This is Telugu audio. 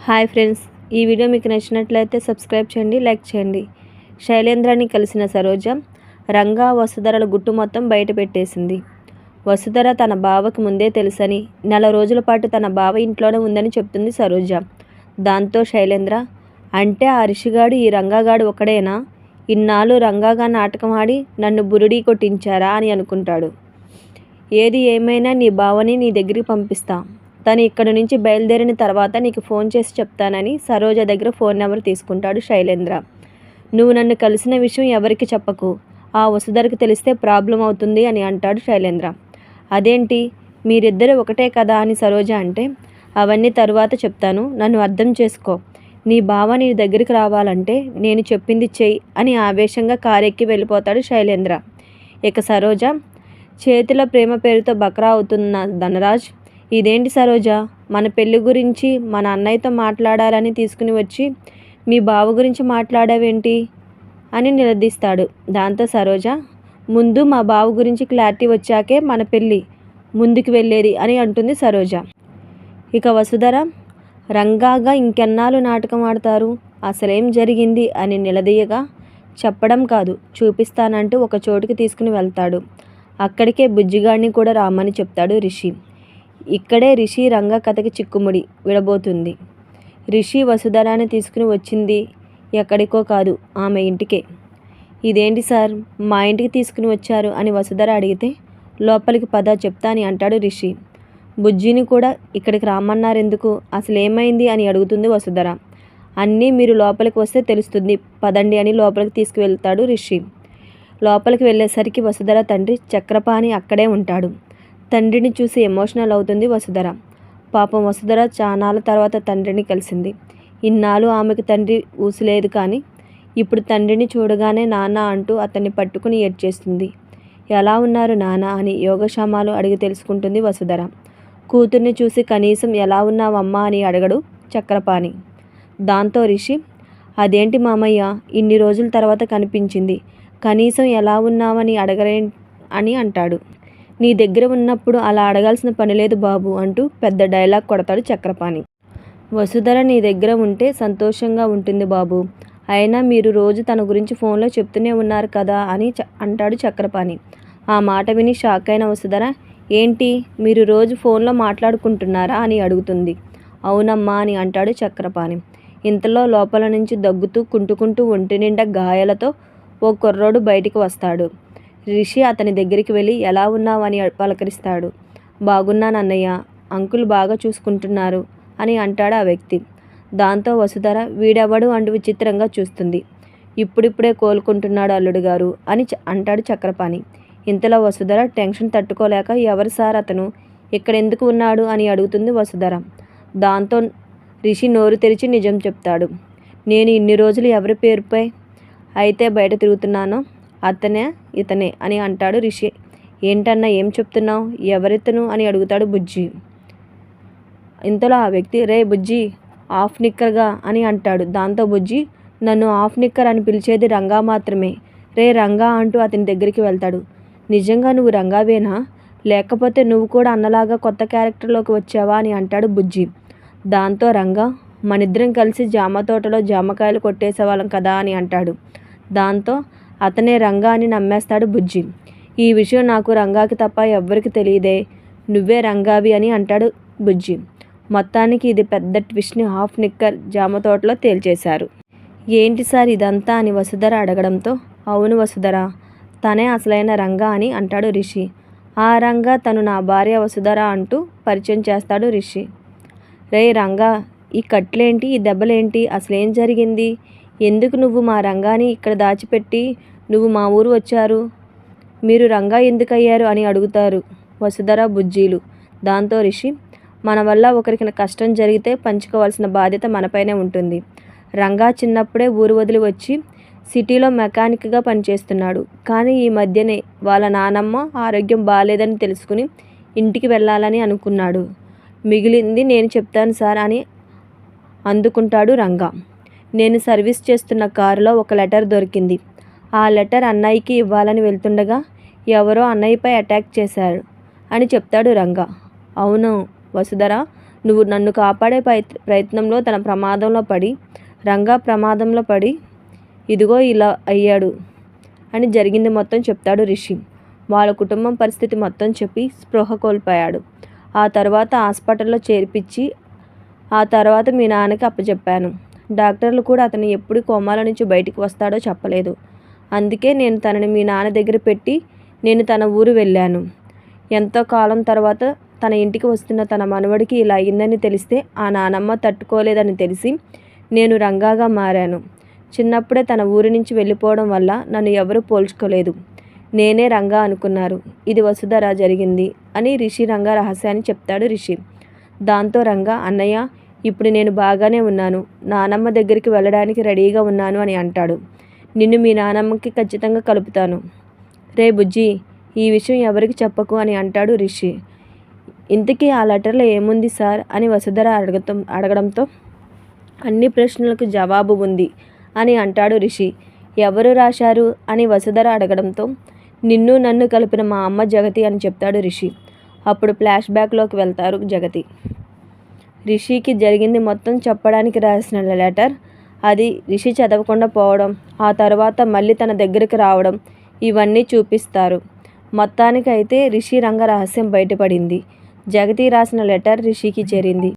హాయ్ ఫ్రెండ్స్, ఈ వీడియో మీకు నచ్చినట్లయితే సబ్స్క్రైబ్ చేయండి, లైక్ చేయండి. శైలేంద్రని కలిసిన సరోజ రంగా వసుధరల గుట్టు మొత్తం బయట పెట్టేసింది. వసుధర తన బావకి ముందే తెలుసని, నెల రోజుల పాటు తన బావ ఇంట్లోనే ఉందని చెప్తుంది సరోజ. దాంతో శైలేంద్ర, అంటే ఆ రిషిగాడు ఈ రంగాగాడు ఒకడేనా? ఇన్నాళ్ళు రంగాగా నాటకం ఆడి నన్ను బురుడీ కొట్టించారా అని అనుకుంటాడు. ఏది ఏమైనా నీ బావని నీ దగ్గరికి పంపిస్తా. తను ఇక్కడి నుంచి బయలుదేరిన తర్వాత నీకు ఫోన్ చేసి చెప్తానని సరోజ దగ్గర ఫోన్ నెంబర్ తీసుకుంటాడు శైలేంద్ర. నువ్వు నన్ను కలిసిన విషయం ఎవరికి చెప్పకు, ఆ వసుధరకు తెలిస్తే ప్రాబ్లం అవుతుంది అని అంటాడు శైలేంద్ర. అదేంటి, మీరిద్దరూ ఒకటే కదా అని సరోజ అంటే, అవన్నీ తరువాత చెప్తాను, నన్ను అర్థం చేసుకో. నీ బావ నీ దగ్గరికి రావాలంటే నేను చెప్పింది చెయ్యి అని ఆవేశంగా కారెక్కి వెళ్ళిపోతాడు శైలేంద్ర. ఇక సరోజ చేతిలో ప్రేమ పేరుతో బకరా అవుతున్న ధనరాజ్, ఇదేంటి సరోజ, మన పెళ్లి గురించి మన అన్నయ్యతో మాట్లాడాలని తీసుకుని వచ్చి మీ బావ గురించి మాట్లాడావేంటి అని నిలదీస్తాడు. దాంతో సరోజ, ముందు మా బావ గురించి క్లారిటీ వచ్చాకే మన పెళ్ళి ముందుకు వెళ్ళేది అని అంటుంది సరోజ. ఇక వసుధర, రంగాగా ఇంకెన్నాళ్ళు నాటకం ఆడతారు, అసలేం జరిగింది అని నిలదీయగా, చెప్పడం కాదు చూపిస్తానంటూ ఒక చోటుకి తీసుకుని వెళ్తాడు. అక్కడికే బుజ్జిగాడిని కూడా రామని చెప్తాడు రిషి. ఇక్కడే రిషి రంగ కథకి చిక్కుముడి విడబోతుంది. రిషి వసుధరాని తీసుకుని వచ్చింది ఎక్కడికో కాదు, ఆమె ఇంటికే. ఇదేంటి సార్, మా ఇంటికి తీసుకుని వచ్చారు అని వసుధర అడిగితే, లోపలికి పద చెప్తా అని అంటాడు రిషి. బుజ్జిని కూడా ఇక్కడికి రామన్నారెందుకు, అసలు ఏమైంది అని అడుగుతుంది వసుధర. అన్నీ మీరు లోపలికి వస్తే తెలుస్తుంది, పదండి అని లోపలికి తీసుకువెళ్తాడు రిషి. లోపలికి వెళ్ళేసరికి వసుధర తండ్రి చక్రపాణి అక్కడే ఉంటాడు. తండ్రిని చూసి ఎమోషనల్ అవుతుంది వసుధర. పాపం వసుధర చానాల తర్వాత తండ్రిని కలిసింది. ఇన్నాళ్ళు ఆమెకు తండ్రి ఊసులేదు, కానీ ఇప్పుడు తండ్రిని చూడగానే నాన్న అంటూ అతన్ని పట్టుకుని ఏడ్చేస్తుంది. ఎలా ఉన్నారు నాన్న అని యోగక్షేమాలు అడిగి తెలుసుకుంటుంది వసుధర. కూతుర్ని చూసి కనీసం ఎలా ఉన్నావమ్మా అని అడగడు చక్రపాణి. దాంతో రిషి, అదేంటి మామయ్య, ఇన్ని రోజుల తర్వాత కనిపించింది, కనీసం ఎలా ఉన్నావని అడగరే అని అంటాడు. నీ దగ్గర ఉన్నప్పుడు అలా అడగాల్సిన పని లేదు బాబు అంటూ పెద్ద డైలాగ్ కొడతాడు చక్రపాణి. వసుధర నీ దగ్గర ఉంటే సంతోషంగా ఉంటుంది బాబు, అయినా మీరు రోజు తన గురించి ఫోన్లో చెప్తూనే ఉన్నారు కదా అని అంటాడు చక్రపాణి. ఆ మాట విని షాక్ అయిన వసుధర, ఏంటి మీరు రోజు ఫోన్లో మాట్లాడుకుంటున్నారా అని అడుగుతుంది. అవునమ్మా అని అంటాడు చక్రపాణి. ఇంతలో లోపల నుంచి దగ్గుతూ కుంటుకుంటూ ఒంటి నిండా గాయాలతో ఓ కుర్రోడు బయటికి వస్తాడు. రిషి అతని దగ్గరికి వెళ్ళి ఎలా ఉన్నావు అని పలకరిస్తాడు. బాగున్నాను అన్నయ్య, అంకుల్ బాగా చూసుకుంటున్నారు అని అంటాడు ఆ వ్యక్తి. దాంతో వసుధర, వీడెవడు అంటూ విచిత్రంగా చూస్తుంది. ఇప్పుడిప్పుడే కోలుకుంటున్నాడు అల్లుడు గారు అని అంటాడు చక్రపాణి. ఇంతలో వసుధర టెన్షన్ తట్టుకోలేక, ఎవరు సార్ అతను, ఇక్కడ ఎందుకు ఉన్నాడు అని అడుగుతుంది వసుధర. దాంతో రిషి నోరు తెరిచి నిజం చెప్తాడు. నేను ఇన్ని రోజులు ఎవరి పేరుపై అయితే బయట తిరుగుతున్నానో అతనే ఇతనే అని అంటాడు రిషి. ఏంటన్నా ఏం చెప్తున్నావు, ఎవరితను అని అడుగుతాడు బుజ్జి. ఇంతలో ఆ వ్యక్తి, రే బుజ్జి, ఆఫ్ నిక్కర్గా అని అంటాడు. దాంతో బుజ్జి, నన్ను ఆఫ్ నిక్కర్ అని పిలిచేది రంగా మాత్రమే, రే రంగా అంటూ అతని దగ్గరికి వెళ్తాడు. నిజంగా నువ్వు రంగావేనా, లేకపోతే నువ్వు కూడా అన్నలాగా కొత్త క్యారెక్టర్లోకి వచ్చావా అని అంటాడు బుజ్జి. దాంతో రంగా, మనిద్దరం కలిసి జామ తోటలో జామకాయలు కొట్టేసేవాళ్ళం కదా అని అంటాడు. దాంతో అతనే రంగా అని నమ్మేస్తాడు బుజ్జి. ఈ విషయం నాకు రంగాకి తప్ప ఎవ్వరికి తెలియదే, నువ్వే రంగావి అని అంటాడు బుజ్జి. మొత్తానికి ఇది పెద్ద ట్విస్ట్ని హాఫ్ నిక్కర్ జామ తోటలో తేల్చేశారు. ఏంటి సార్ ఇదంతా అని వసుధర అడగడంతో, అవును వసుధర, తనే అసలైన రంగా అని అంటాడు రిషి. ఆ రంగా తను నా భార్య వసుధర అంటూ పరిచయం చేస్తాడు రిషి. రే రంగా, ఈ కట్లేంటి, ఈ దెబ్బలేంటి, అసలేం జరిగింది, ఎందుకు నువ్వు మా రంగాని ఇక్కడ దాచిపెట్టి నువ్వు మా ఊరు వచ్చారు, మీరు రంగా ఎందుకు అయ్యారు అని అడుగుతారు వసుధర బుజ్జీలు. దాంతో రిషి, మన వల్ల ఒకరికి కష్టం జరిగితే పంచుకోవాల్సిన బాధ్యత మనపైనే ఉంటుంది. రంగా చిన్నప్పుడే ఊరు వదిలి వచ్చి సిటీలో మెకానిక్గా పనిచేస్తున్నాడు, కానీ ఈ మధ్యనే వాళ్ళ నానమ్మ ఆరోగ్యం బాగాలేదని తెలుసుకుని ఇంటికి వెళ్ళాలని అనుకున్నాడు. మిగిలింది నేను చెప్తాను సార్ అని అందుకుంటాడు రంగా. నేను సర్వీస్ చేస్తున్న కారులో ఒక లెటర్ దొరికింది. ఆ లెటర్ అన్నయ్యకి ఇవ్వాలని వెళ్తుండగా ఎవరో అన్నయ్యపై అటాక్ చేశారు అని చెప్తాడు రంగా. అవును వసుధర, నువ్వు నన్ను కాపాడే ప్రయత్నంలో రంగా ప్రమాదంలో పడి ఇదిగో ఇలా అయ్యాడు అని జరిగింది మొత్తం చెప్తాడు రిషి. వాళ్ళ కుటుంబం పరిస్థితి మొత్తం చెప్పి స్పృహ కోల్పోయాడు. ఆ తర్వాత హాస్పిటల్లో చేర్పించి ఆ తర్వాత మీ నాన్నకి అప్పచెప్పాను. డాక్టర్లు కూడా అతను ఎప్పుడు కోమాల నుంచి బయటికి వస్తాడో చెప్పలేదు. అందుకే నేను తనని మీ నాన్న దగ్గర పెట్టి నేను తన ఊరు వెళ్ళాను. ఎంతో కాలం తర్వాత తన ఇంటికి వస్తున్న తన మనవడికి ఇలా అయిందని తెలిస్తే ఆ నానమ్మ తట్టుకోలేదని తెలిసి నేను రంగాగా మారాను. చిన్నప్పుడే తన ఊరి నుంచి వెళ్ళిపోవడం వల్ల నన్ను ఎవరూ పోల్చుకోలేదు. నేనే రంగా అనుకున్నారు. ఇది వసుధర జరిగింది అని రిషి రంగా రహస్యాన్ని చెప్తాడు రిషి. దాంతో రంగా, అన్నయ్య ఇప్పుడు నేను బాగానే ఉన్నాను, నానమ్మ దగ్గరికి వెళ్ళడానికి రెడీగా ఉన్నాను అని అంటాడు. నిన్ను మీ నానమ్మకి ఖచ్చితంగా కలుపుతాను. రే బుజ్జి, ఈ విషయం ఎవరికి చెప్పకు అని అంటాడు రిషి. ఇంతకీ ఆ లెటర్లో ఏముంది సార్ అని వసుధర అడగడంతో అన్ని ప్రశ్నలకు జవాబు ఉంది అని అంటాడు రిషి. ఎవరు రాశారు అని వసుధర అడగడంతో నిన్ను నన్ను కలిపిన మా అమ్మ జగతి అని చెప్తాడు రిషి. అప్పుడు ఫ్లాష్ బ్యాక్లోకి వెళ్తారు జగతి. రిషికి జరిగింది మొత్తం చెప్పడానికి రాసిన లెటర్, అది రిషి చదవకుండా పోవడం, ఆ తర్వాత మళ్ళీ తన దగ్గరికి రావడం, ఇవన్నీ చూపిస్తారు. మొత్తానికైతే రిషి రంగ రహస్యం బయటపడింది. జగతి రాసిన లెటర్ రిషికి చేరింది.